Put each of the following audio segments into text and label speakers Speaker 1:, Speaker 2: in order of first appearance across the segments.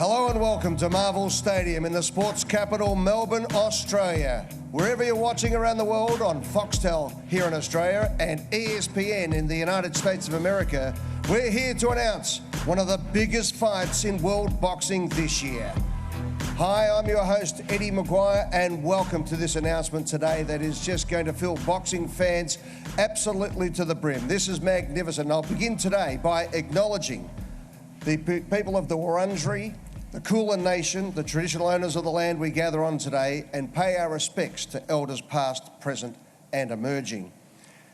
Speaker 1: Hello and welcome to Marvel Stadium in the sports capital, Melbourne, Australia. Wherever you're watching around the world on Foxtel here in Australia and ESPN in the United States of America, we're here to announce one of the biggest fights in world boxing this year. Hi, I'm your host, Eddie Maguire, and welcome to this announcement today that is just going to fill boxing fans absolutely to the brim. This is magnificent. I'll begin today by acknowledging the people of the Wurundjeri, the Kulin Nation, the traditional owners of the land we gather on today, and pay our respects to elders past, present and emerging.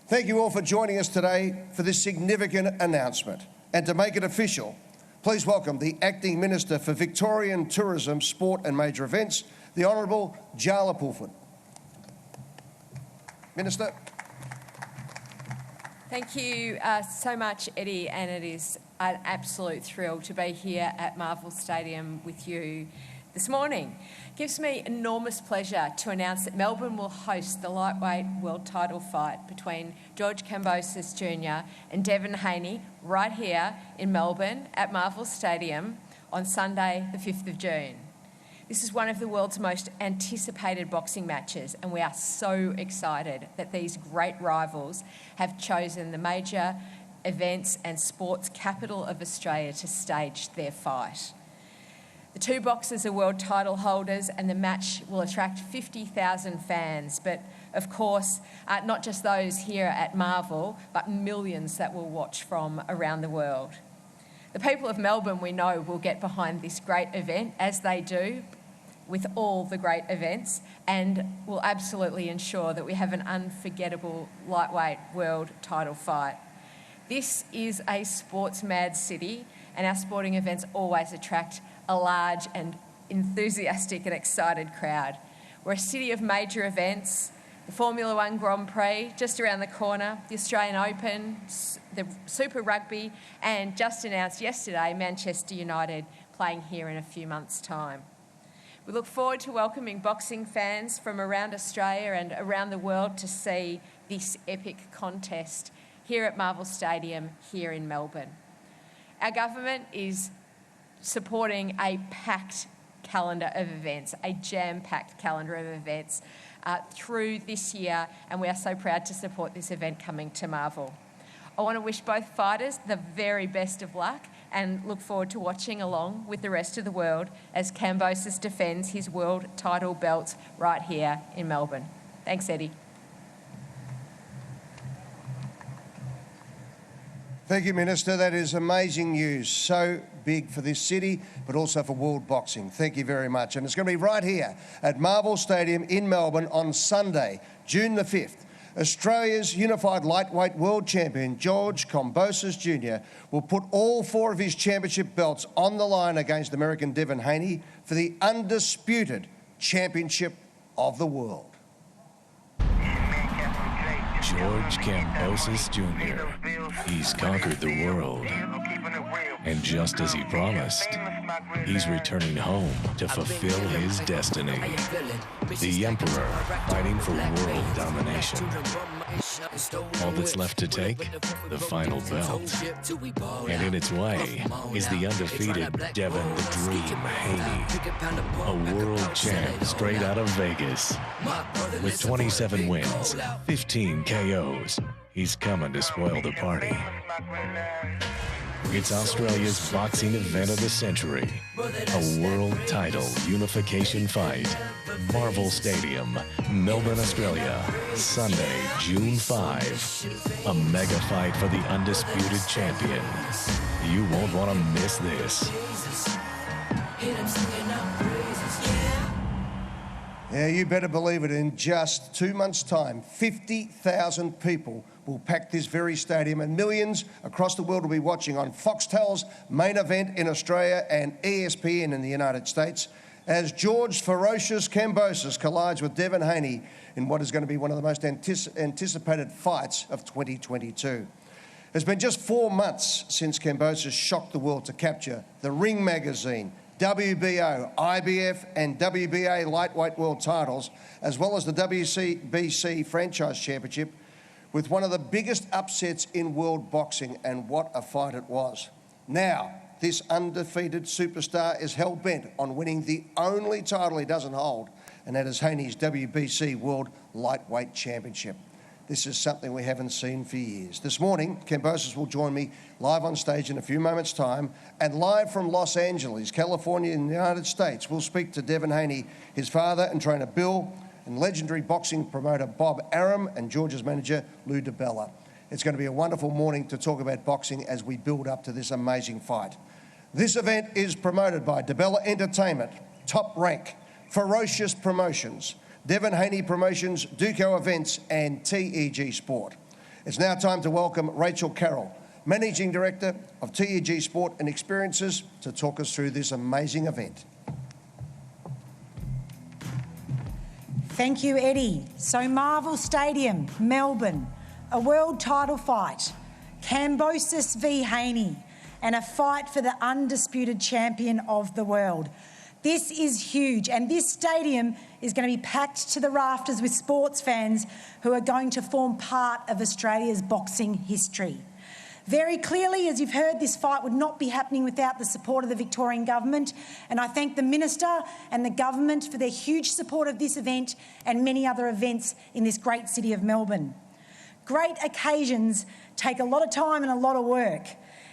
Speaker 1: Thank you all for joining us today for this significant announcement. And to make it official, please welcome the Acting Minister for Victorian Tourism, Sport and Major Events, the Honourable Jala Pulford. Minister.
Speaker 2: Thank you so much, Eddie, and it is an absolute thrill to be here at Marvel Stadium with you this morning. It gives me enormous pleasure to announce that Melbourne will host the lightweight world title fight between George Kambosos Jr and Devin Haney right here in Melbourne at Marvel Stadium on Sunday the 5th of June. This is one of the world's most anticipated boxing matches, and we are so excited that these great rivals have chosen the major events and sports capital of Australia to stage their fight. The two boxers are world title holders, and the match will attract 50,000 fans, but of course, not just those here at Marvel, but millions that will watch from around the world. The people of Melbourne, we know, will get behind this great event, as they do with all the great events, and will absolutely ensure that we have an unforgettable lightweight world title fight. This is a sports-mad city, and our sporting events always attract a large and enthusiastic and excited crowd. We're a city of major events, the Formula One Grand Prix just around the corner, the Australian Open, the Super Rugby, and just announced yesterday, Manchester United playing here in a few months' time. We look forward to welcoming boxing fans from around Australia and around the world to see this epic contest here at Marvel Stadium here in Melbourne. Our government is supporting a packed calendar of events, a jam-packed calendar of events through this year, and we are so proud to support this event coming to Marvel. I want to wish both fighters the very best of luck and look forward to watching along with the rest of the world as Kambosos defends his world title belt right here in Melbourne. Thanks, Eddie.
Speaker 1: Thank you, Minister. That is amazing news. So big for this city, but also for world boxing. Thank you very much. And it's going to be right here at Marvel Stadium in Melbourne on Sunday, June the 5th. Australia's unified lightweight world champion, George Kambosos Jr, will put all four of his championship belts on the line against American Devin Haney for the undisputed championship of the world.
Speaker 3: George Kambosos Jr. He's conquered the world. And just as he promised, he's returning home to fulfill his destiny. The Emperor fighting for world domination. All that's left to take, the final belt. And in its way is the undefeated Devin the Dream Haney, a world champ straight out of Vegas. With 27 wins, 15 KOs, he's coming to spoil the party. It's Australia's boxing event of the century, a world title unification fight. Marvel Stadium, Melbourne, Australia, Sunday, June 5. A mega fight for the undisputed champion. You won't want to miss this.
Speaker 1: Yeah, you better believe it. In just 2 months' time, 50,000 people will pack this very stadium, and millions across the world will be watching on Foxtel's main event in Australia and ESPN in the United States as George Ferocious Kambosos collides with Devin Haney in what is going to be one of the most anticipated fights of 2022. It's been just 4 months since Kambosos shocked the world to capture the Ring Magazine, WBO, IBF and WBA lightweight world titles, as well as the WBC Franchise Championship, with one of the biggest upsets in world boxing, and what a fight it was. Now, this undefeated superstar is hell-bent on winning the only title he doesn't hold, and that is Haney's WBC World Lightweight Championship. This is something we haven't seen for years. This morning, Kambosos will join me live on stage in a few moments' time, and live from Los Angeles, California in the United States, we'll speak to Devin Haney, his father and trainer Bill, and legendary boxing promoter Bob Arum, and George's manager Lou DiBella. It's going to be a wonderful morning to talk about boxing as we build up to this amazing fight. This event is promoted by DiBella Entertainment, Top Rank, Ferocious Promotions, Devin Haney Promotions, Duco Events, and TEG Sport. It's now time to welcome Rachel Carroll, Managing Director of TEG Sport and Experiences, to talk us through this amazing event.
Speaker 4: Thank you, Eddie. So Marvel Stadium, Melbourne, a world title fight, Kambosos v Haney, and a fight for the undisputed champion of the world. This is huge, and this stadium is going to be packed to the rafters with sports fans who are going to form part of Australia's boxing history. Very clearly, as you've heard, this fight would not be happening without the support of the Victorian Government, and I thank the Minister and the Government for their huge support of this event and many other events in this great city of Melbourne. Great occasions take a lot of time and a lot of work,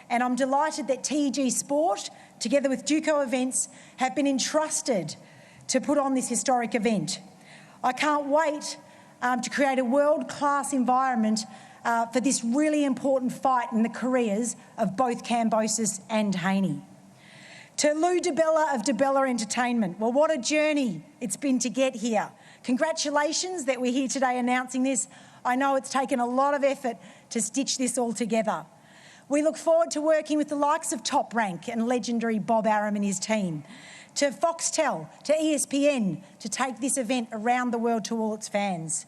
Speaker 4: and I'm delighted that TEG Sport, together with Duco Events, have been entrusted to put on this historic event. I can't wait to create a world-class environment for this really important fight in the careers of both Kambosos and Haney. To Lou DiBella of DiBella Entertainment, well, what a journey it's been to get here. Congratulations that we're here today announcing this. I know it's taken a lot of effort to stitch this all together. We look forward to working with the likes of Top Rank and legendary Bob Arum and his team, to Foxtel, to ESPN, to take this event around the world to all its fans.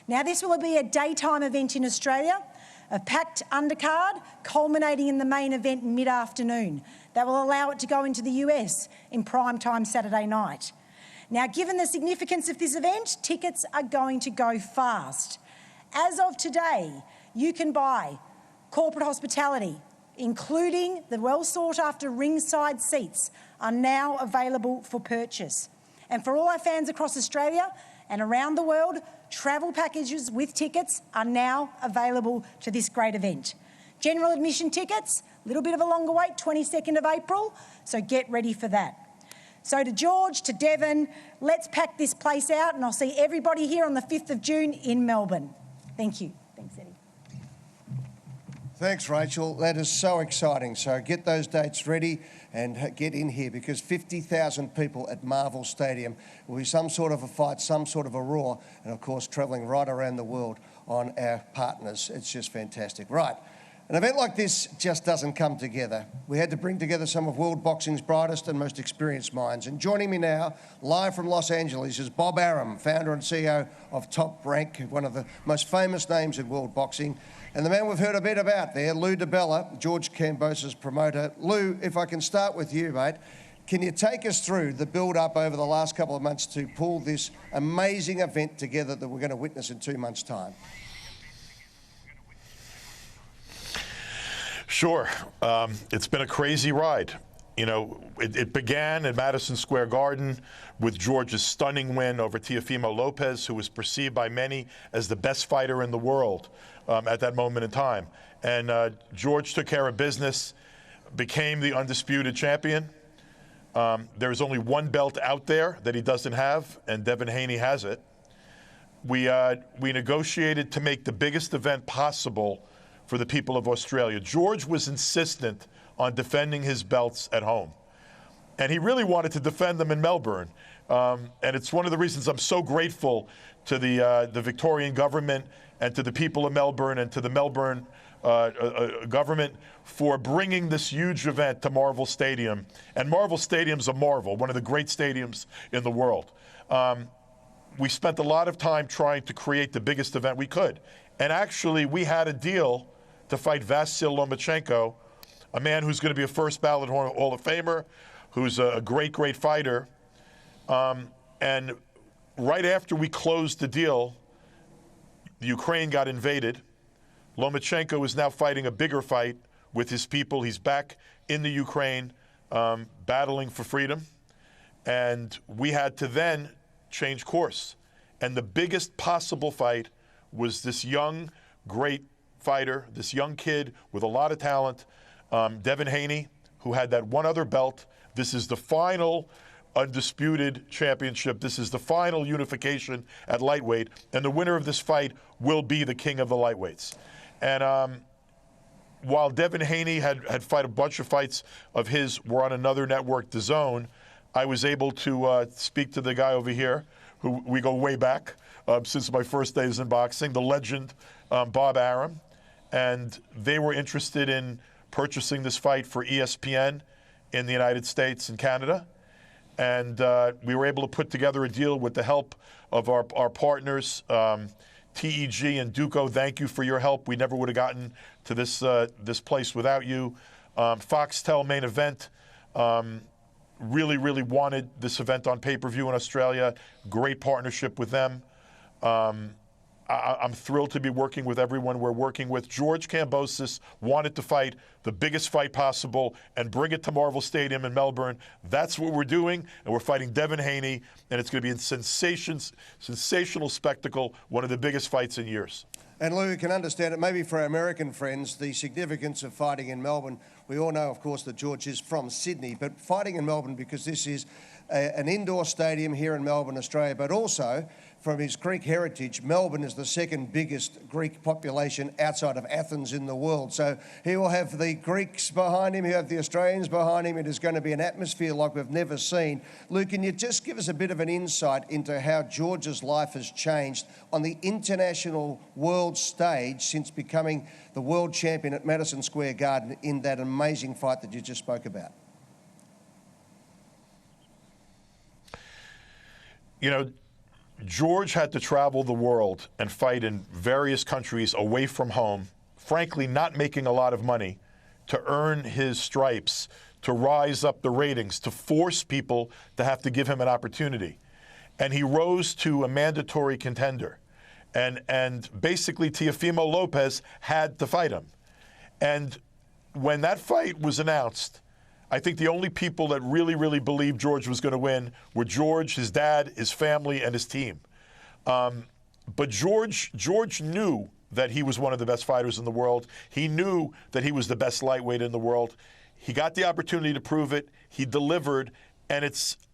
Speaker 4: Now, this will be a daytime event in Australia, a packed undercard culminating in the main event mid-afternoon. That will allow it to go into the US in prime time Saturday night. Now, given the significance of this event, tickets are going to go fast. As of today, you can buy corporate hospitality, including the well-sought-after ringside seats, are now available for purchase. And for all our fans across Australia and around the world, travel packages with tickets are now available to this great event. General admission tickets, a little bit of a longer wait, 22nd of April, so get ready for that. So to George, to Devin, let's pack this place out, and I'll see everybody here on the 5th of June in Melbourne. Thank you. Thanks, Eddie.
Speaker 1: Thanks, Rachel. That is so exciting. So get those dates ready and get in here, because 50,000 people at Marvel Stadium will be some sort of a fight, some sort of a roar, and of course travelling right around the world on our partners. It's just fantastic. Right. An event like this just doesn't come together. We had to bring together some of world boxing's brightest and most experienced minds. And joining me now, live from Los Angeles, is Bob Arum, founder and CEO of Top Rank, one of the most famous names in world boxing. And the man we've heard a bit about there, Lou DiBella, George Kambosos' promoter. Lou, if I can start with you, mate, can you take us through the build-up over the last couple of months to pull this amazing event together that we're going to witness in 2 months' time?
Speaker 5: Sure. It's been a crazy ride. You know, it began at Madison Square Garden with George's stunning win over Teofimo Lopez, who was perceived by many as the best fighter in the world at that moment in time. And George took care of business, became the undisputed champion. There's only one belt out there that he doesn't have, and Devin Haney has it. We negotiated to make the biggest event possible for the people of Australia. George was insistent on defending his belts at home, and he really wanted to defend them in Melbourne. And it's one of the reasons I'm so grateful to the Victorian government and to the people of Melbourne and to the Melbourne government for bringing this huge event to Marvel Stadium. And Marvel Stadium's a marvel, one of the great stadiums in the world. We spent a lot of time trying to create the biggest event we could. And actually, we had a deal to fight Vasyl Lomachenko, a man who's going to be a first ballot Hall of Famer, who's a great, great fighter. And right after we closed the deal, Ukraine got invaded. Lomachenko is now fighting a bigger fight with his people. He's back in the Ukraine battling for freedom. And we had to then change course. And the biggest possible fight was this young, great fighter, this young kid with a lot of talent, Devin Haney, who had that one other belt. This is the final undisputed championship. This is the final unification at lightweight. And the winner of this fight will be the king of the lightweights. And while Devin Haney had fought a bunch of fights of his were on another network, DAZN, I was able to speak to the guy over here, who we go way back since my first days in boxing, the legend Bob Arum. And they were interested in purchasing this fight for ESPN in the United States and Canada. And we were able to put together a deal with the help of our partners, TEG and Duco. Thank you for your help. We never would have gotten to this place without you. Foxtel Main Event really, really wanted this event on pay-per-view in Australia. Great partnership with them. I'm thrilled to be working with everyone we're working with. George Kambosos wanted to fight the biggest fight possible and bring it to Marvel Stadium in Melbourne. That's what we're doing, and we're fighting Devin Haney, and it's going to be a sensational spectacle, one of the biggest fights in years.
Speaker 1: And Lou, you can understand it, maybe for our American friends, the significance of fighting in Melbourne. We all know, of course, that George is from Sydney, but fighting in Melbourne because this is an indoor stadium here in Melbourne, Australia, but also from his Greek heritage, Melbourne is the second biggest Greek population outside of Athens in the world. So he will have the Greeks behind him, he'll have the Australians behind him. It is going to be an atmosphere like we've never seen. Lou, can you just give us a bit of an insight into how George's life has changed on the international world stage since becoming the world champion at Madison Square Garden in that amazing fight that you just spoke about?
Speaker 5: You know, George had to travel the world and fight in various countries away from home, frankly not making a lot of money, to earn his stripes, to rise up the ratings, to force people to have to give him an opportunity. And he rose to a mandatory contender. And basically Teofimo Lopez had to fight him. And when that fight was announced, I think the only people that really, really believed George was going to win were George, his dad, his family, and his team. But George knew that he was one of the best fighters in the world. He knew that he was the best lightweight in the world. He got the opportunity to prove it. He delivered, and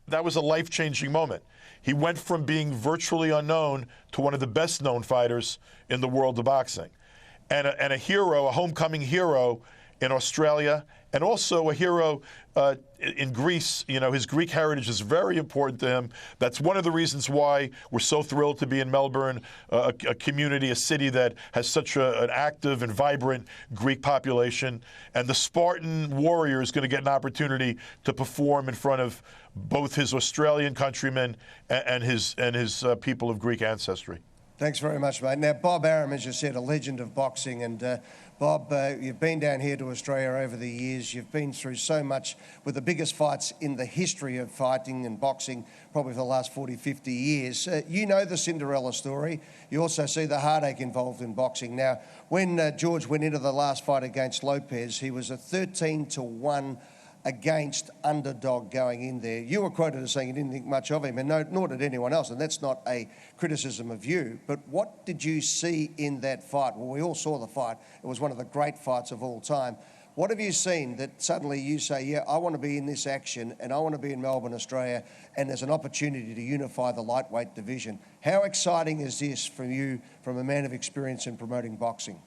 Speaker 5: that was a life-changing moment. He went from being virtually unknown to one of the best-known fighters in the world of boxing, and a hero, a homecoming hero in Australia, and also a hero in Greece. You know, his Greek heritage is very important to him. That's one of the reasons why we're so thrilled to be in Melbourne, a community, a city that has such an active and vibrant Greek population. And the Spartan warrior is going to get an opportunity to perform in front of both his Australian countrymen and his people of Greek ancestry.
Speaker 1: Thanks very much, mate. Now, Bob Arum, as you said, a legend of boxing. And Bob, you've been down here to Australia over the years. You've been through so much with the biggest fights in the history of fighting and boxing, probably for the last 40, 50 years. You know the Cinderella story. You also see the heartache involved in boxing. Now, when George went into the last fight against Lopez, he was a 13-1 against underdog going in there. You were quoted as saying you didn't think much of him, and nor did anyone else, and that's not a criticism of you. But what did you see in that fight? Well, we all saw the fight. It was one of the great fights of all time. What have you seen that suddenly you say, yeah, I want to be in this action and I want to be in Melbourne, Australia, and there's an opportunity to unify the lightweight division? How exciting is this for you, from a man of experience in promoting boxing?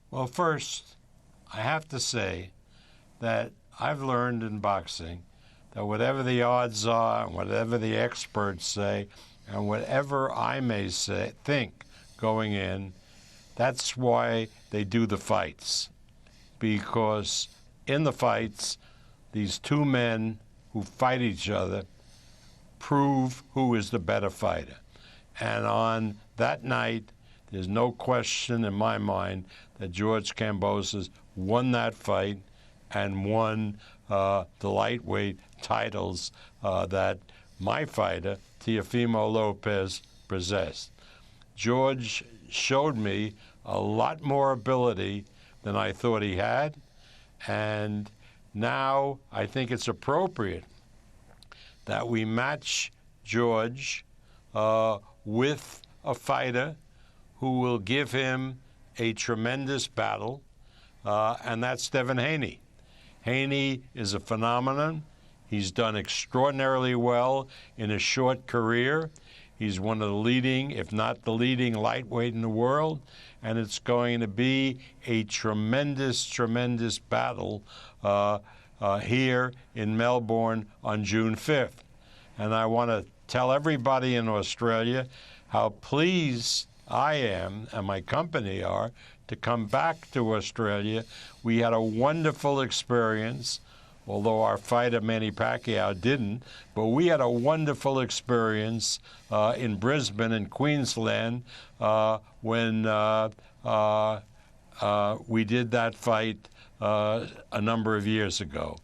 Speaker 6: Well, first, I have to say that I've learned in boxing that whatever the odds are, and whatever the experts say, and whatever I may think going in, that's why they do the fights. Because in the fights, these two men who fight each other prove who is the better fighter. And on that night, there's no question in my mind that George Kambosos won that fight and won the lightweight titles that my fighter, Teofimo Lopez, possessed. George showed me a lot more ability than I thought he had. And now I think it's appropriate that we match George with a fighter who will give him a tremendous battle, and that's Devin Haney. Haney is a phenomenon. He's done extraordinarily well in a short career. He's one of the leading, if not the leading, lightweight in the world, and it's going to be a tremendous, tremendous battle here in Melbourne on June 5th. And I want to tell everybody in Australia how pleased I am, and my company are, to come back to Australia. We had a wonderful experience, although our fighter Manny Pacquiao didn't, but we had a wonderful experience in Brisbane in Queensland when we did that fight a number of years ago.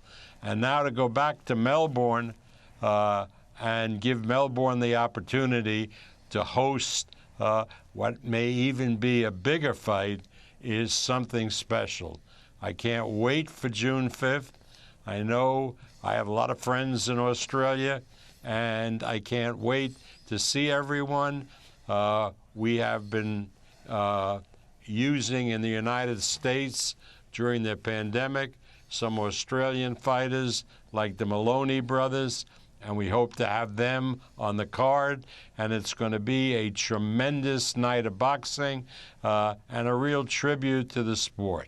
Speaker 6: And now to go back to Melbourne and give Melbourne the opportunity to host what may even be a bigger fight is something special. I can't wait for June 5th. I know I have a lot of friends in Australia, and I can't wait to see everyone. We have been using in the United States during the pandemic some Australian fighters like the Maloney brothers, and we hope to have them on the card. And it's going to be a tremendous night of boxing and a real tribute to the sport.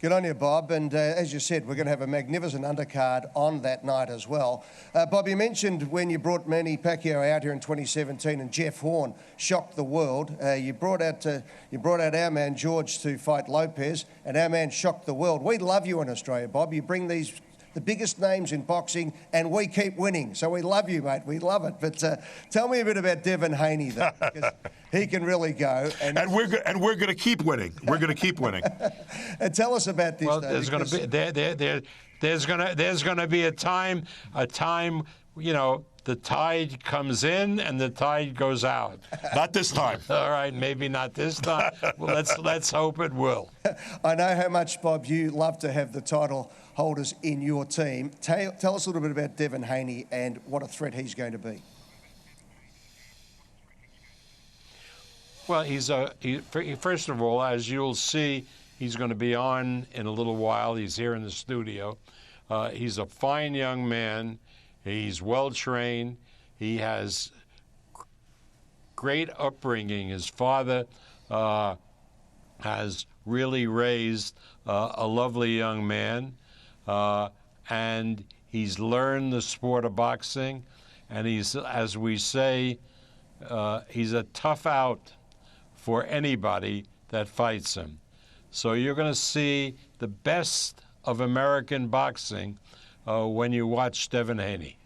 Speaker 1: Good on you, Bob. And as you said, we're going to have a magnificent undercard on that night as well. Bob, you mentioned when you brought Manny Pacquiao out here in 2017 and Jeff Horn shocked the world. You brought out our man George to fight Lopez, and our man shocked the world. We love you in Australia, Bob. You bring the biggest names in boxing, and we keep winning. So we love you, mate. We love it. But tell me a bit about Devin Haney, though, because he can really go. And
Speaker 5: we're going to keep winning. We're going to keep winning.
Speaker 1: And tell us about this.
Speaker 6: Well,
Speaker 1: though,
Speaker 6: there's going to be a time. You know, the tide comes in and the tide goes out.
Speaker 5: Not this time.
Speaker 6: All right, maybe not this time. Well, let's hope it will.
Speaker 1: I know how much, Bob, you love to have the title holders in your team. Tell us a little bit about Devin Haney and what a threat he's going to be.
Speaker 6: Well, first of all, as you'll see, he's going to be on in a little while. He's here in the studio. He's a fine young man. He's well-trained. He has great upbringing. His father has really raised a lovely young man, and he's learned the sport of boxing, and he's, as we say, he's a tough out for anybody that fights him. So you're going to see the best of American boxing when you watch Devin Haney.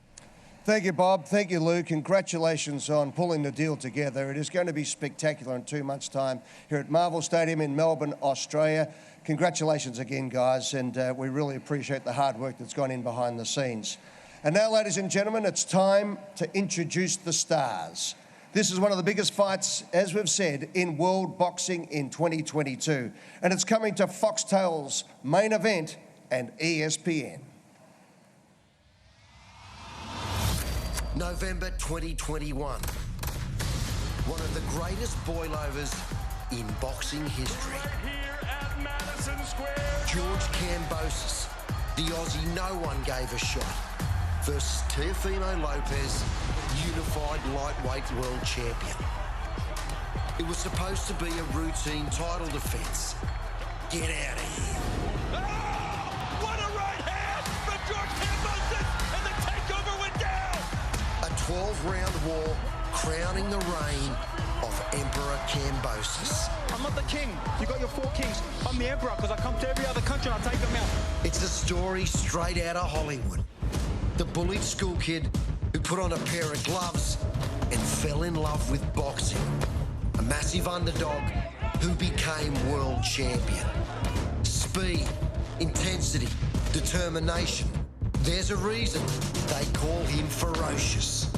Speaker 1: Thank you, Bob. Thank you, Lou. Congratulations on pulling the deal together. It is going to be spectacular in 2 months' time here at Marvel Stadium in Melbourne, Australia. Congratulations again, guys, and we really appreciate the hard work that's gone in behind the scenes. And now, ladies and gentlemen, it's time to introduce the stars. This is one of the biggest fights, as we've said, in world boxing in 2022, and it's coming to Foxtel's main event and ESPN.
Speaker 7: November 2021. One of the greatest boilovers in boxing history.
Speaker 8: Right here at Madison Square.
Speaker 7: George Kambosos, the Aussie no one gave a shot, versus Teofimo Lopez, unified lightweight world champion. It was supposed to be a routine title defense. Get out of here.
Speaker 8: Oh, what a right hand from George Kambosos, and the takeover went down.
Speaker 7: A 12-round war crowning the reign of Emperor Kambosos.
Speaker 9: I'm not the king. You got your 4 kings. I'm the emperor because I come to every other country and I take them out.
Speaker 7: It's a story straight out of Hollywood. The bullied school kid who put on a pair of gloves and fell in love with boxing. A massive underdog who became world champion. Speed, intensity, determination. There's a reason they call him Ferocious.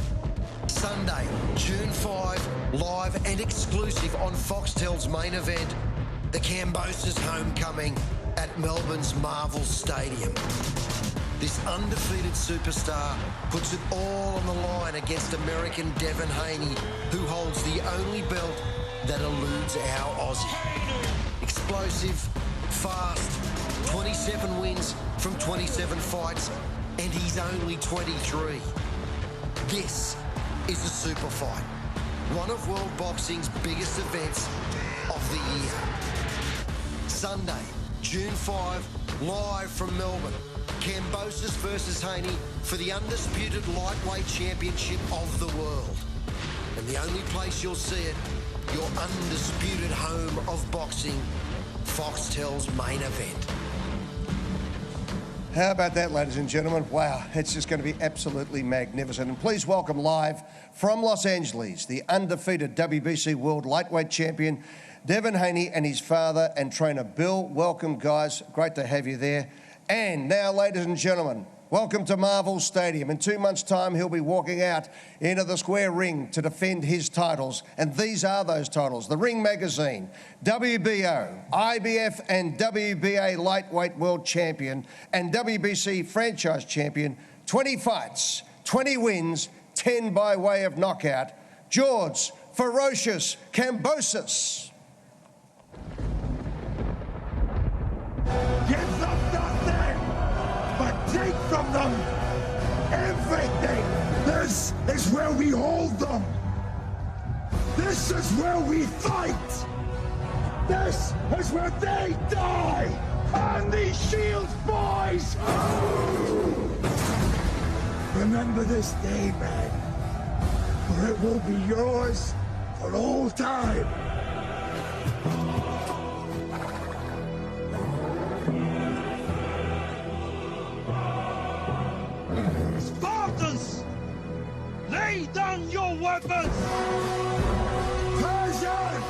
Speaker 7: Sunday, June 5, live and exclusive on Foxtel's main event, the Kambosos homecoming at Melbourne's Marvel Stadium. This undefeated superstar puts it all on the line against American Devin Haney, who holds the only belt that eludes our Aussie. Explosive, fast, 27 wins from 27 fights, and he's only 23. This is a super fight, one of world boxing's biggest events of the year. Sunday, June 5, live from Melbourne, Kambosos versus Haney for the undisputed lightweight championship of the world. And the only place you'll see it, your undisputed home of boxing, Foxtel's main event.
Speaker 1: How about that, ladies and gentlemen? Wow, it's just going to be absolutely magnificent. And please welcome live from Los Angeles, the undefeated WBC World Lightweight Champion, Devin Haney, and his father and trainer, Bill. Welcome, guys. Great to have you there. And now, ladies and gentlemen, welcome to Marvel Stadium. In 2 months' time, he'll be walking out into the square ring to defend his titles. And these are those titles: the Ring Magazine, WBO, IBF and WBA Lightweight World Champion, and WBC Franchise Champion. 20 fights, 20 wins, 10 by way of knockout. George Ferocious Kambosos.
Speaker 10: Give them nothing, but take from them everything. This is where we hold them. This is where we fight. This is where they die. On these shields, boys! Remember this day, man, for it will be yours for all time.
Speaker 8: Spartans, lay down your weapons!
Speaker 10: Persian!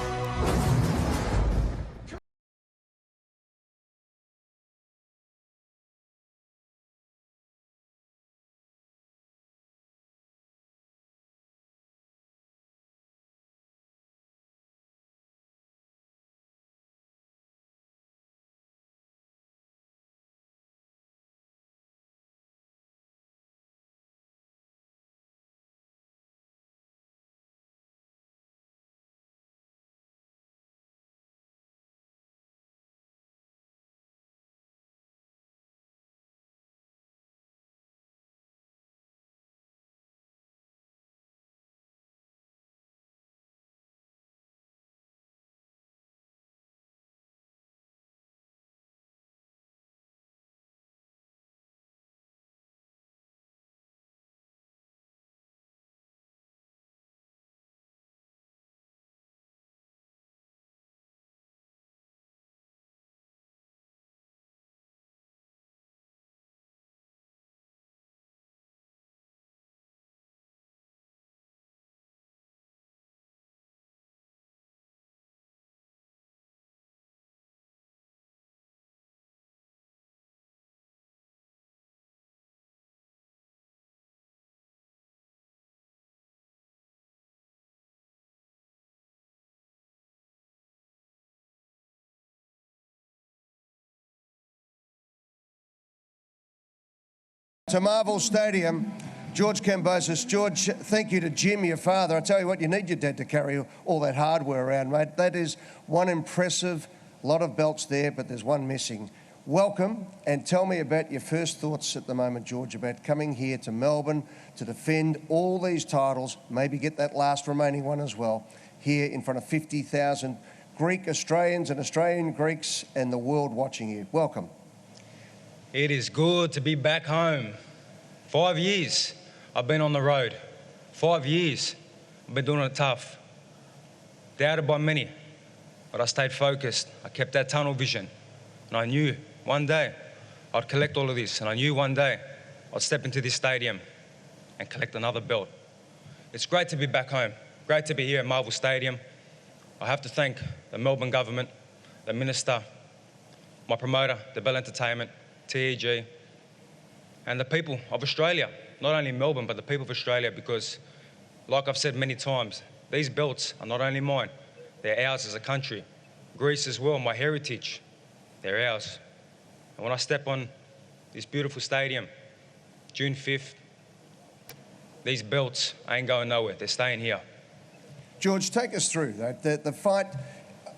Speaker 1: To Marvel Stadium, George Kambosos. George, thank you to Jim, your father. I tell you what, you need your dad to carry all that hardware around, mate. That is one impressive lot of belts there, but there's one missing. Welcome, and tell me about your first thoughts at the moment, George, about coming here to Melbourne to defend all these titles, maybe get that last remaining one as well, here in front of 50,000 Greek Australians and Australian Greeks and the world watching you. Welcome.
Speaker 9: It is good to be back home. 5 years I've been on the road. 5 years I've been doing it tough. Doubted by many, but I stayed focused. I kept that tunnel vision. And I knew one day I'd collect all of this. And I knew one day I'd step into this stadium and collect another belt. It's great to be back home. Great to be here at Marvel Stadium. I have to thank the Melbourne government, the minister, my promoter, the Bell Entertainment, TEG, and the people of Australia, not only Melbourne, but the people of Australia, because, like I've said many times, these belts are not only mine, they're ours as a country. Greece as well, my heritage. They're ours. And when I step on this beautiful stadium, June 5th, these belts ain't going nowhere. They're staying here.
Speaker 1: George, take us through that. The fight.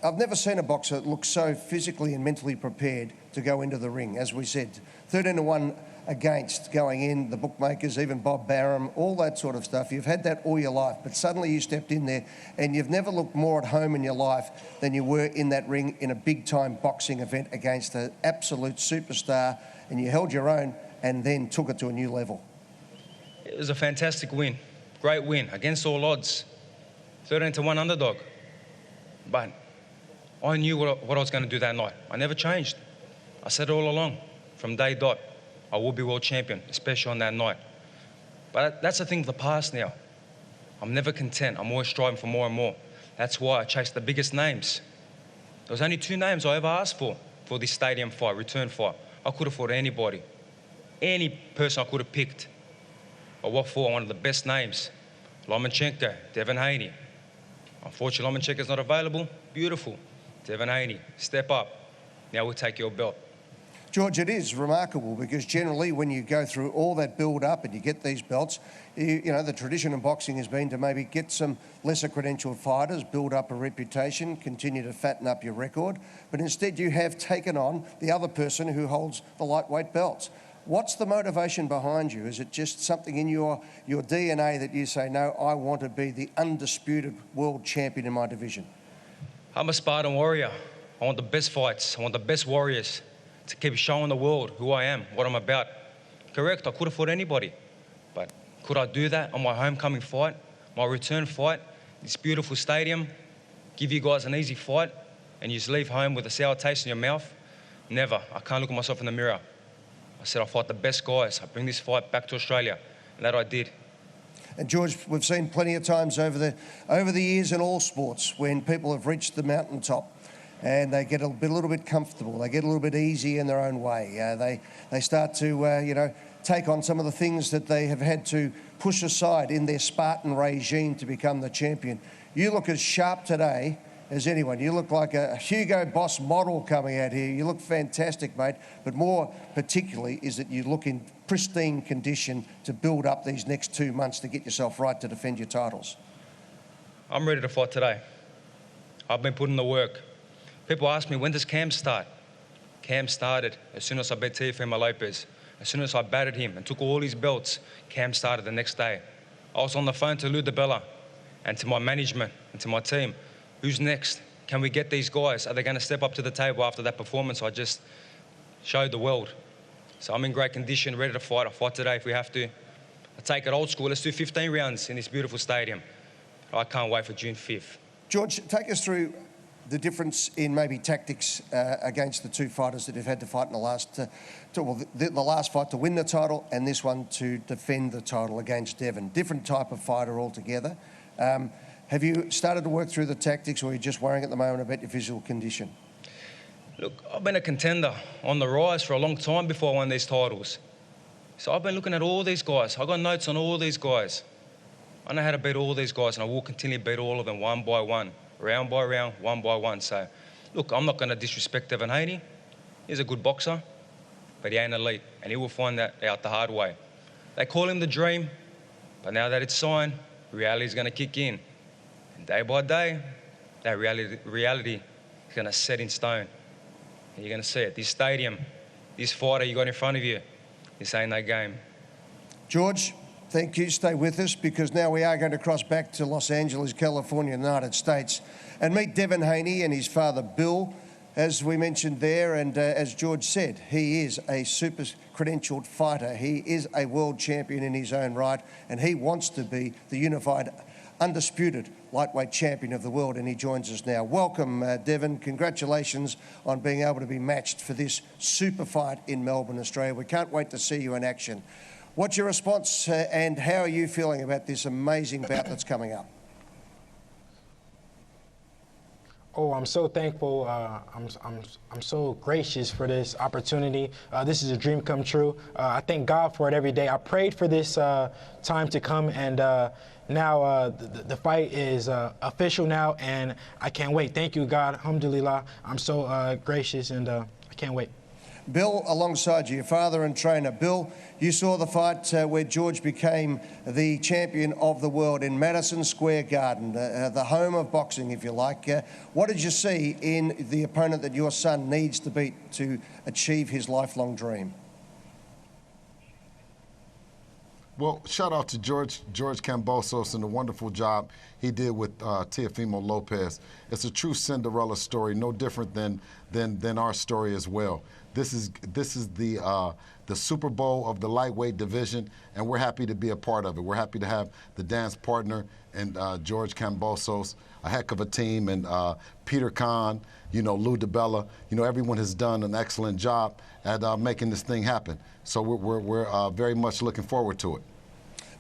Speaker 1: I've never seen a boxer that looks so physically and mentally prepared to go into the ring. As we said, 13-1 against going in, the bookmakers, even Bob Barham, all that sort of stuff. You've had that all your life, but suddenly you stepped in there and you've never looked more at home in your life than you were in that ring in a big-time boxing event against an absolute superstar, and you held your own and then took it to a new level.
Speaker 9: It was a fantastic win, great win, against all odds. 13-1 underdog. But I knew what I was going to do that night. I never changed. I said all along, from day dot, I will be world champion, especially on that night. But that's a thing of the past now. I'm never content. I'm always striving for more and more. That's why I chased the biggest names. There was only 2 names I ever asked for this stadium fight, return fight. I could have fought anybody. Any person I could have picked. But what for? One of the best names. Lomachenko, Devin Haney. Unfortunately, Lomachenko's not available. Beautiful. Devin Haney, step up. Now we'll take your belt.
Speaker 1: George, it is remarkable because generally when you go through all that build-up and you get these belts, you know, the tradition in boxing has been to maybe get some lesser credentialed fighters, build up a reputation, continue to fatten up your record, but instead you have taken on the other person who holds the lightweight belts. What's the motivation behind you? Is it just something in your DNA that you say, no, I want to be the undisputed world champion in my division?
Speaker 9: I'm a Spartan warrior. I want the best fights. I want the best warriors to keep showing the world who I am, what I'm about. Correct, I could have fought anybody. But could I do that on my homecoming fight, my return fight, this beautiful stadium, give you guys an easy fight, and you just leave home with a sour taste in your mouth? Never. I can't look at myself in the mirror. I said I'll fight the best guys. I bring this fight back to Australia, and that I did.
Speaker 1: And George, we've seen plenty of times over the years in all sports when people have reached the mountaintop and they get a little bit comfortable, they get a little bit easy in their own way. They start to take on some of the things that they have had to push aside in their Spartan regime to become the champion. You look as sharp today as anyone. You look like a Hugo Boss model coming out here. You look fantastic, mate. But more particularly is that you look in pristine condition to build up these next 2 months to get yourself right to defend your titles.
Speaker 9: I'm ready to fight today. I've been putting the work. People ask me, when does Cam start? Cam started as soon as I beat Teofimo Lopez. As soon as I battered him and took all his belts, Cam started the next day. I was on the phone to Lou DiBella and to my management and to my team. Who's next? Can we get these guys? Are they going to step up to the table after that performance I just showed the world? So I'm in great condition, ready to fight. I'll fight today if we have to. I'll take it old school. Let's do 15 rounds in this beautiful stadium. I can't wait for June 5th.
Speaker 1: George, take us through the difference in maybe tactics against the 2 fighters that you've had to fight in the last, the last fight to win the title and this one to defend the title against Devin. Different type of fighter altogether. Have you started to work through the tactics, or are you just worrying at the moment about your physical condition?
Speaker 9: Look, I've been a contender on the rise for a long time before I won these titles. So I've been looking at all these guys. I've got notes on all these guys. I know how to beat all these guys, and I will continue to beat all of them one by one, round by round, one by one. So, look, I'm not going to disrespect Devin Haney. He's a good boxer, but he ain't elite, and he will find that out the hard way. They call him the dream, but now that it's signed, reality's going to kick in. And day by day, that reality is going to set in stone. And you're going to see it. This stadium, this fighter you got in front of you, this ain't no game.
Speaker 1: George, thank you. Stay with us because now we are going to cross back to Los Angeles, California, United States, and meet Devin Haney and his father, Bill. As we mentioned there, and as George said, he is a super credentialed fighter. He is a world champion in his own right, and he wants to be the unified, undisputed lightweight champion of the world, and he joins us now. Welcome, Devin. Congratulations on being able to be matched for this super fight in Melbourne, Australia. We can't wait to see you in action. What's your response and how are you feeling about this amazing bout that's coming up?
Speaker 11: Oh, I'm so thankful. I'm so gracious for this opportunity. This is a dream come true. I thank God for it every day. I prayed for this time to come, and now the fight is official now, and I can't wait. Thank you, God. Alhamdulillah. I'm so gracious, and I can't wait.
Speaker 1: Bill, alongside you, your father and trainer. Bill, you saw the fight where George became the champion of the world in Madison Square Garden, the home of boxing, if you like. What did you see in the opponent that your son needs to beat to achieve his lifelong dream?
Speaker 12: Well, shout out to George Kambosos and the wonderful job he did with Teofimo Lopez. It's a true Cinderella story, no different than our story as well. This is the Super Bowl of the lightweight division, and we're happy to be a part of it. We're happy to have the dance partner and George Kambosos, a heck of a team, and Peter Kahn, Lou DiBella. Everyone has done an excellent job at making this thing happen. So we're very much looking forward to it.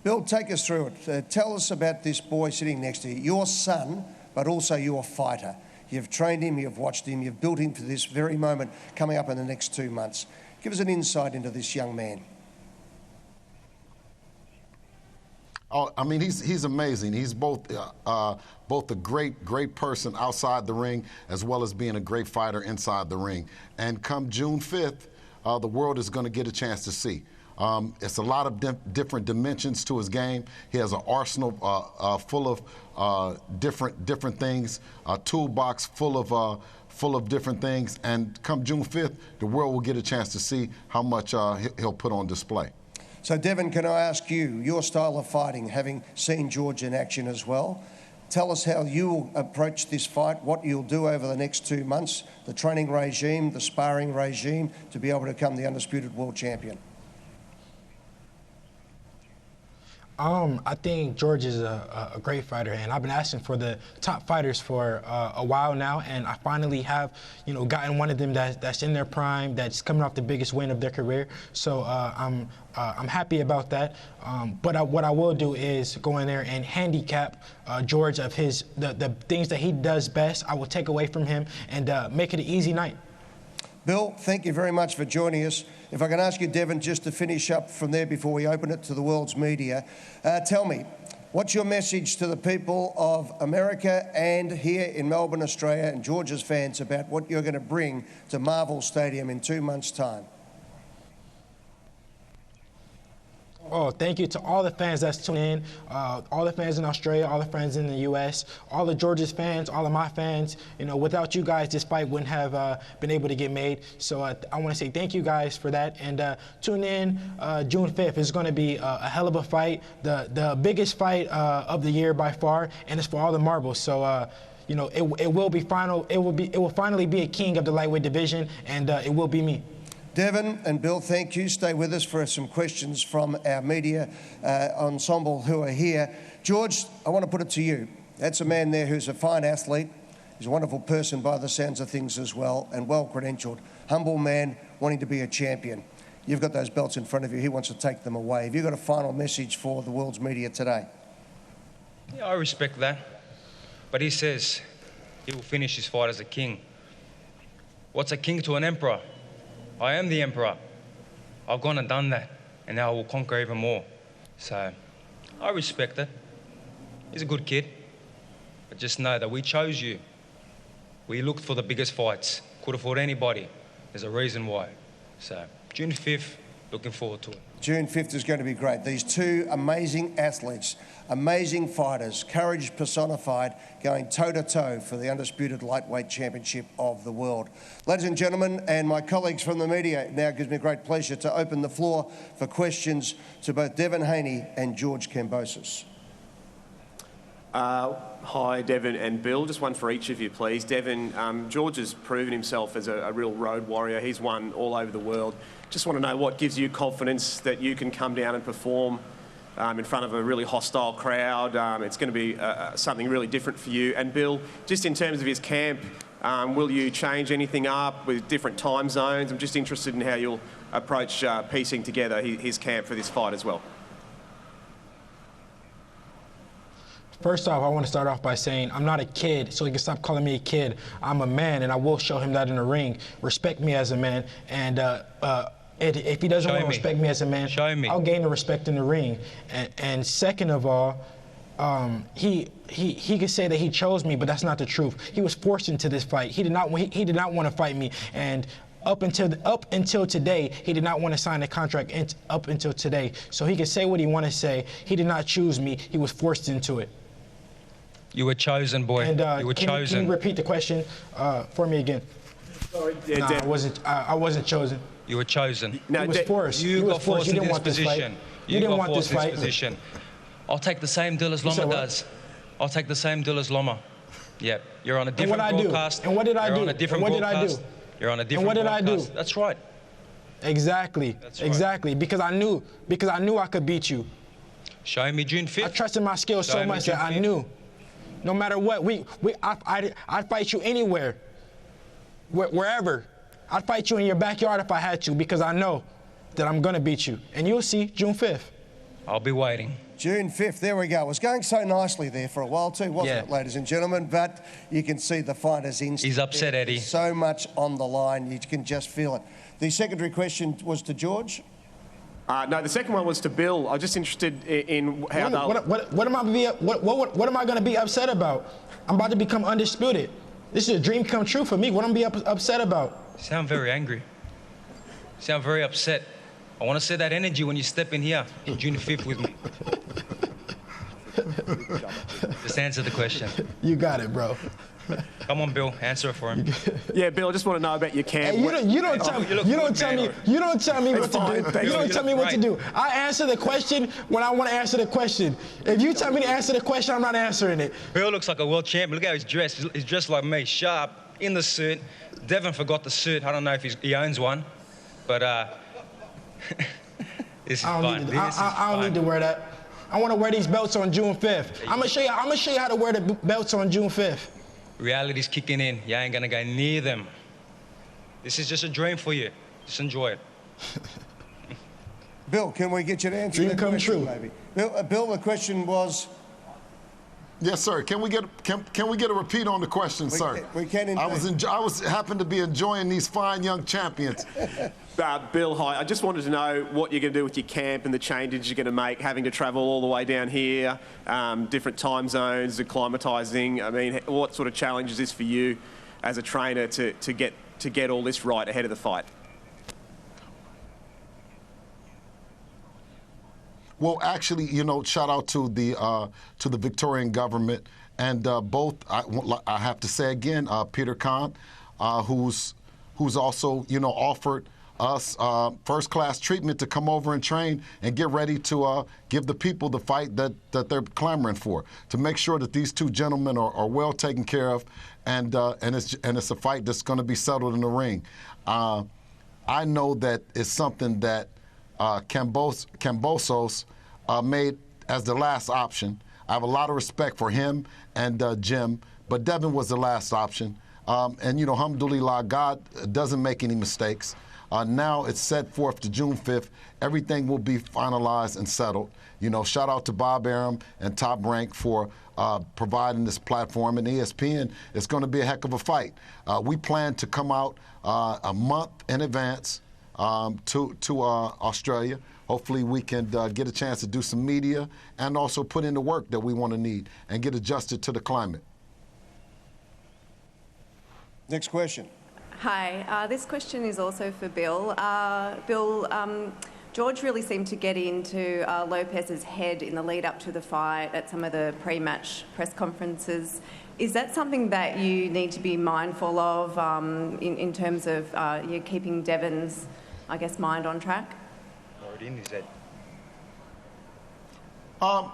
Speaker 1: Bill, take us through it. Tell us about this boy sitting next to you, your son, but also your fighter. You've trained him, you've watched him, you've built him for this very moment coming up in the next 2 months. Give us an insight into this young man.
Speaker 12: Oh, I mean, he's amazing. He's both a great person outside the ring as well as being a great fighter inside the ring. And come June 5th, the world is going to get a chance to see. It's a lot of different dimensions to his game. He has an arsenal full of different things, a toolbox full of different things. And come June 5th, the world will get a chance to see how much he'll put on display.
Speaker 1: So, Devin, can I ask you, your style of fighting, having seen George in action as well, tell us how you'll approach this fight, what you'll do over the next 2 months, the training regime, the sparring regime, to be able to become the undisputed world champion.
Speaker 11: I think George is a great fighter, and I've been asking for the top fighters for a while now, and I finally have, gotten one of them that's in their prime, that's coming off the biggest win of their career. So I'm happy about that. But what I will do is go in there and handicap George of the things that he does best. I will take away from him and make it an easy night.
Speaker 1: Bill, thank you very much for joining us. If I can ask you, Devin, just to finish up from there before we open it to the world's media, tell me, what's your message to the people of America and here in Melbourne, Australia, and Georgia's fans about what you're going to bring to Marvel Stadium in 2 months' time?
Speaker 11: Oh, thank you to all the fans that's tuning in, all the fans in Australia, all the fans in the U.S., all the Georgia's fans, all of my fans. Without you guys, this fight wouldn't have been able to get made. So I want to say thank you guys for that. And tune in June 5th. It's going to be a hell of a fight, the biggest fight of the year by far, and it's for all the marbles. So it will be final. It will finally be a king of the lightweight division, and it will be me.
Speaker 1: Devin and Bill, thank you. Stay with us for some questions from our media ensemble who are here. George, I want to put it to you. That's a man there who's a fine athlete. He's a wonderful person by the sounds of things as well, and well-credentialed. Humble man wanting to be a champion. You've got those belts in front of you. He wants to take them away. Have you got a final message for the world's media today?
Speaker 9: Yeah, I respect that. But he says he will finish his fight as a king. What's a king to an emperor? I am the emperor. I've gone and done that, and now I will conquer even more. So I respect it. He's a good kid. But just know that we chose you. We looked for the biggest fights. Could have fought anybody. There's a reason why. So June 5th, looking forward to it.
Speaker 1: June 5th is going to be great. These two amazing athletes, amazing fighters, courage personified, going toe-to-toe for the undisputed lightweight championship of the world. Ladies and gentlemen, and my colleagues from the media, it now gives me great pleasure to open the floor for questions to both Devin Haney and George Kambosos.
Speaker 13: Hi, Devin and Bill. Just one for each of you, please. Devin, George has proven himself as a real road warrior. He's won all over the world. Just want to know what gives you confidence that you can come down and perform in front of a really hostile crowd. It's going to be something really different for you. And Bill, just in terms of his camp, will you change anything up with different time zones? I'm just interested in how you'll approach piecing together his camp for this fight as well.
Speaker 11: First off, I want to start off by saying I'm not a kid, so he can stop calling me a kid. I'm a man, and I will show him that in the ring. Respect me as a man, and if he doesn't want to respect me as a man, I'll gain the respect in the ring. And second of all, he could say that he chose me, but that's not the truth. He was forced into this fight. He did not want to fight me, and up until today, he did not want to sign a contract up until today. So he can say what he want to say. He did not choose me. He was forced into it.
Speaker 9: You were chosen, boy.
Speaker 11: And
Speaker 9: you were chosen.
Speaker 11: Can you repeat the question for me again?
Speaker 13: Sorry,
Speaker 11: no, I wasn't chosen.
Speaker 9: You were chosen.
Speaker 11: No, he was forced.
Speaker 9: You got forced into this position.
Speaker 11: You didn't want this fight.
Speaker 9: Position. I'll take the same deal as Loma does. I'll take the same deal as Loma. Yep. You're on a different broadcast.
Speaker 11: And what did I do?
Speaker 9: You're on a different broadcast. You're on a different broadcast.
Speaker 11: And what did I do?
Speaker 9: That's right.
Speaker 11: Exactly.
Speaker 9: That's right.
Speaker 11: Exactly. Because I knew I could beat you.
Speaker 9: Show me June 5th.
Speaker 11: I trusted my skills so much that I knew. No matter what, I'd fight you anywhere, wherever. I'd fight you in your backyard if I had to, because I know that I'm going to beat you. And you'll see June 5th.
Speaker 9: I'll be waiting.
Speaker 1: June 5th, there we go. It was going so nicely there for a while too, wasn't it, ladies and gentlemen? But you can see the fighter's instinct.
Speaker 9: He's upset, Eddie.
Speaker 1: So much on the line, you can just feel it. The secondary question was to George?
Speaker 13: No, the second one was to Bill. I was just interested in how
Speaker 11: what am I going to be upset about? I'm about to become undisputed. This is a dream come true for me. What am I going to be upset about?
Speaker 9: You sound very angry. You sound very upset. I want to see that energy when you step in here on June 5th with me. Just answer the question.
Speaker 11: You got it, bro.
Speaker 9: Come on, Bill, answer it for him.
Speaker 13: Yeah, Bill, I just want to know about your camp.
Speaker 11: Hey, you don't tell me what to do. You don't tell me what to do. I answer the question when I want to answer the question. If you tell me to answer the question, I'm not answering it.
Speaker 9: Bill looks like a world champion. Look how he's dressed. He's dressed like me, sharp, in the suit. Devin forgot the suit. I don't know if he owns one, but this is fun.
Speaker 11: I don't need to wear that. I want to wear these belts on June 5th. I'm gonna show you how to wear the belts on June 5th.
Speaker 9: Reality's kicking in. You ain't gonna go near them. This is just a dream for you. Just enjoy it.
Speaker 1: Bill, can we get you to answer
Speaker 11: dream
Speaker 1: that
Speaker 11: come
Speaker 1: question,
Speaker 11: true.
Speaker 1: maybe? Bill, the question was.
Speaker 12: Yes, sir. Can we get a repeat on the question, sir?
Speaker 1: We can indeed.
Speaker 12: I happened to be enjoying these fine young champions.
Speaker 13: Bill, hi. I just wanted to know what you're going to do with your camp and the changes you're going to make, having to travel all the way down here, different time zones, acclimatising. I mean, what sort of challenge is this for you as a trainer to get all this right ahead of the fight?
Speaker 12: Well, actually, shout out to the Victorian government and both. I have to say again, Peter Khan, who's also offered us first-class treatment to come over and train and get ready to give the people the fight that they're clamoring for, to make sure that these two gentlemen are well taken care of, and it's a fight that's going to be settled in the ring. I know that it's something that Kambosos made as the last option. I have a lot of respect for him and Jim, but Devin was the last option. And alhamdulillah, God doesn't make any mistakes. Now it's set forth to June 5th. Everything will be finalized and settled. Shout out to Bob Arum and Top Rank for providing this platform. And ESPN, it's going to be a heck of a fight. We plan to come out a month in advance to Australia. Hopefully we can get a chance to do some media and also put in the work that we want to need and get adjusted to the climate.
Speaker 1: Next question.
Speaker 14: Hi, this question is also for Bill. Bill, George really seemed to get into Lopez's head in the lead up to the fight at some of the pre-match press conferences. Is that something that you need to be mindful of in terms of you keeping Devin's, mind on track?
Speaker 9: Already in his head.
Speaker 12: No.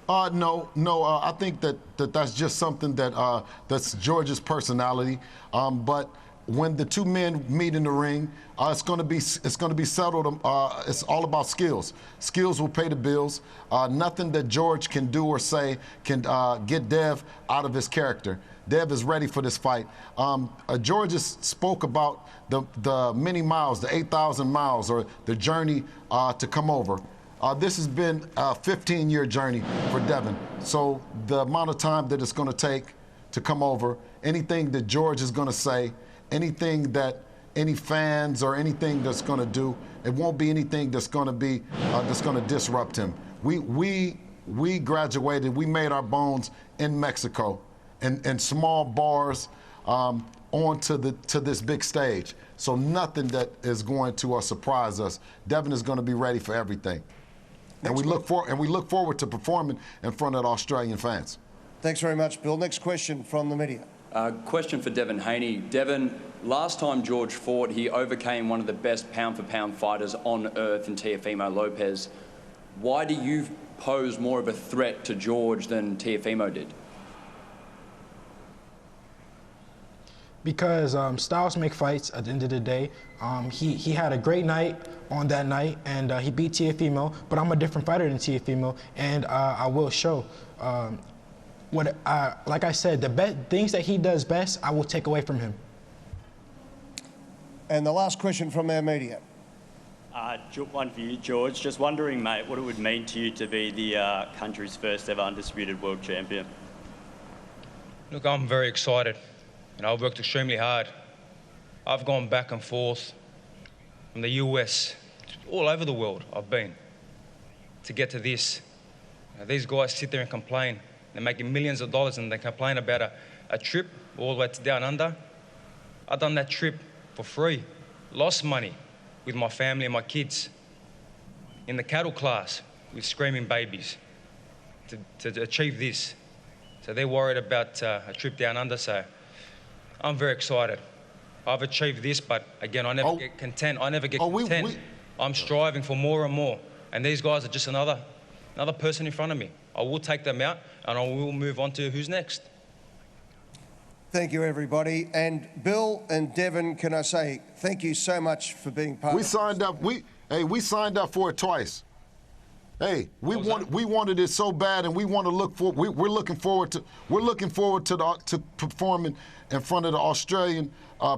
Speaker 12: I think that's just something that's George's personality. But when the two men meet in the ring, it's going to be settled. It's all about skills. Skills will pay the bills. Nothing that George can do or say can get Dev out of his character. Dev is ready for this fight. George spoke about the many miles, the 8,000 miles, or the journey to come over. This has been a 15-year journey for Devin. So the amount of time that it's going to take to come over, anything that George is going to say, anything that any fans or anything that's going to do, it won't be anything that's going to be that's going to disrupt him. We graduated, we made our bones in Mexico, in small bars, on to this big stage. So nothing that is going to surprise us. Devin is going to be ready for everything. And we look forward to performing in front of the Australian fans.
Speaker 1: Thanks very much, Bill. Next question from the media.
Speaker 15: Question for Devin Haney. Devin, last time George fought, he overcame one of the best pound-for-pound fighters on earth in Teofimo Lopez. Why do you pose more of a threat to George than Teofimo did?
Speaker 11: Because styles make fights at the end of the day. He had a great night on that night, and he beat Teofimo, but I'm a different fighter than Teofimo, and I will show. Like I said, the things that he does best, I will take away from him.
Speaker 1: And the last question from our media.
Speaker 16: One for you, George. Just wondering, mate, what it would mean to you to be the country's first ever undisputed world champion.
Speaker 9: Look, I'm very excited. And I've worked extremely hard. I've gone back and forth from the US, all over the world I've been, to get to this. These guys sit there and complain. They're making millions of dollars and they complain about a trip all the way to down under. I've done that trip for free, lost money with my family and my kids in the cattle class with screaming babies to achieve this. So they're worried about a trip down under, so I'm very excited. I've achieved this, but again, I never get content. I never get content. I'm striving for more and more. And these guys are just another person in front of me. I will take them out, and I will move on to who's next.
Speaker 1: Thank you, everybody. And Bill and Devin, can I say thank you so much for being part of it.
Speaker 12: We signed up for it twice. Hey, we wanted it so bad, and we want to look for. We're looking forward to performing in front of the Australian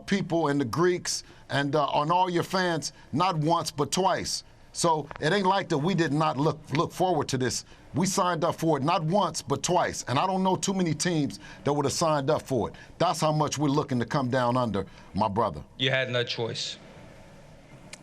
Speaker 12: people and the Greeks and on all your fans, not once but twice. So it ain't like that we did not look forward to this. We signed up for it not once but twice, and I don't know too many teams that would have signed up for it. That's how much we're looking to come down under, my brother.
Speaker 9: You had no choice.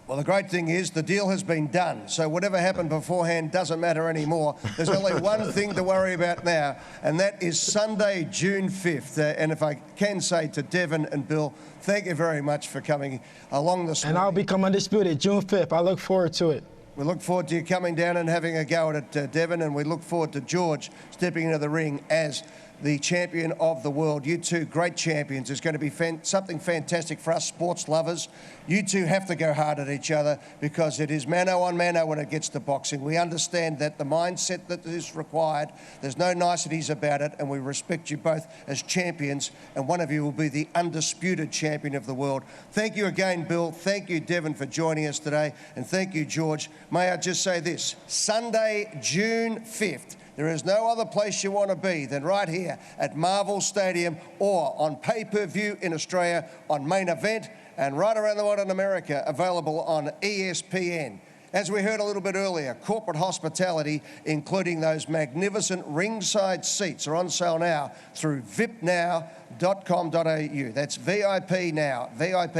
Speaker 1: Well, the great thing is the deal has been done, so whatever happened beforehand doesn't matter anymore. There's only one thing to worry about now, and that is Sunday, June 5th. And if I can say to Devin and Bill, thank you very much for coming along this morning.
Speaker 11: And I'll become undisputed June 5th. I look forward to it.
Speaker 1: We look forward to you coming down and having a go at it, Devin, and we look forward to George stepping into the ring as the champion of the world. You two, great champions. It's going to be something fantastic for us sports lovers. You two have to go hard at each other because it is mano on mano when it gets to boxing. We understand that the mindset that is required, there's no niceties about it, and we respect you both as champions, and one of you will be the undisputed champion of the world. Thank you again, Bill. Thank you, Devin, for joining us today, and thank you, George. May I just say this, Sunday, June 5th, there is no other place you want to be than right here at Marvel Stadium or on pay-per-view in Australia on Main Event and right around the world in America, available on ESPN. As we heard a little bit earlier, corporate hospitality, including those magnificent ringside seats, are on sale now through vipnow.com.au. That's VIP now, vipnow.com.au.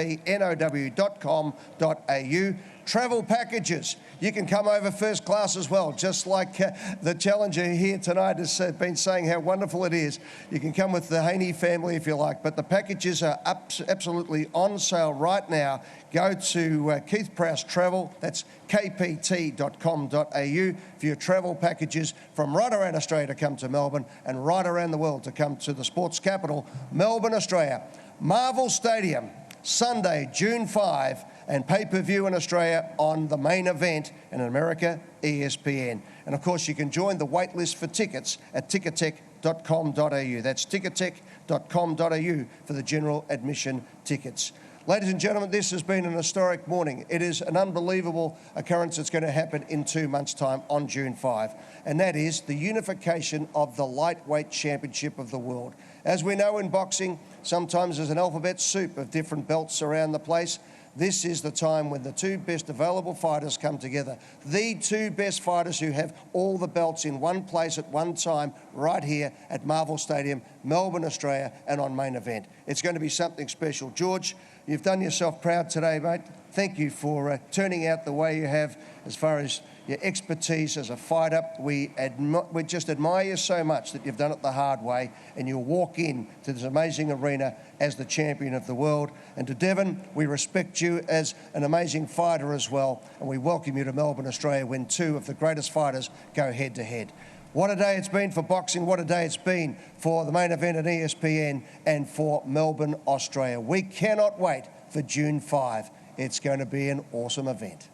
Speaker 1: Travel packages. You can come over first class as well, just like the challenger here tonight has been saying how wonderful it is. You can come with the Haney family if you like, but the packages are absolutely on sale right now. Go to Keith Prowse Travel, that's kpt.com.au, for your travel packages from right around Australia to come to Melbourne and right around the world to come to the sports capital, Melbourne, Australia. Marvel Stadium, Sunday, June 5, and pay-per-view in Australia on the Main Event, and in America, ESPN. And of course, you can join the wait list for tickets at ticketek.com.au. That's ticketek.com.au for the general admission tickets. Ladies and gentlemen, this has been an historic morning. It is an unbelievable occurrence that's going to happen in 2 months' time on June 5, and that is the unification of the lightweight championship of the world. As we know in boxing, sometimes there's an alphabet soup of different belts around the place. This is the time when the two best available fighters come together. The two best fighters who have all the belts in one place at one time, right here at Marvel Stadium, Melbourne, Australia, and on Main Event. It's going to be something special. George, you've done yourself proud today, mate. Thank you for turning out the way you have as far as your expertise as a fighter. We just admire you so much that you've done it the hard way and you'll walk in to this amazing arena as the champion of the world. And to Devin, we respect you as an amazing fighter as well, and we welcome you to Melbourne, Australia, when two of the greatest fighters go head to head. What a day it's been for boxing, what a day it's been for the Main Event at ESPN and for Melbourne, Australia. We cannot wait for June 5. It's going to be an awesome event.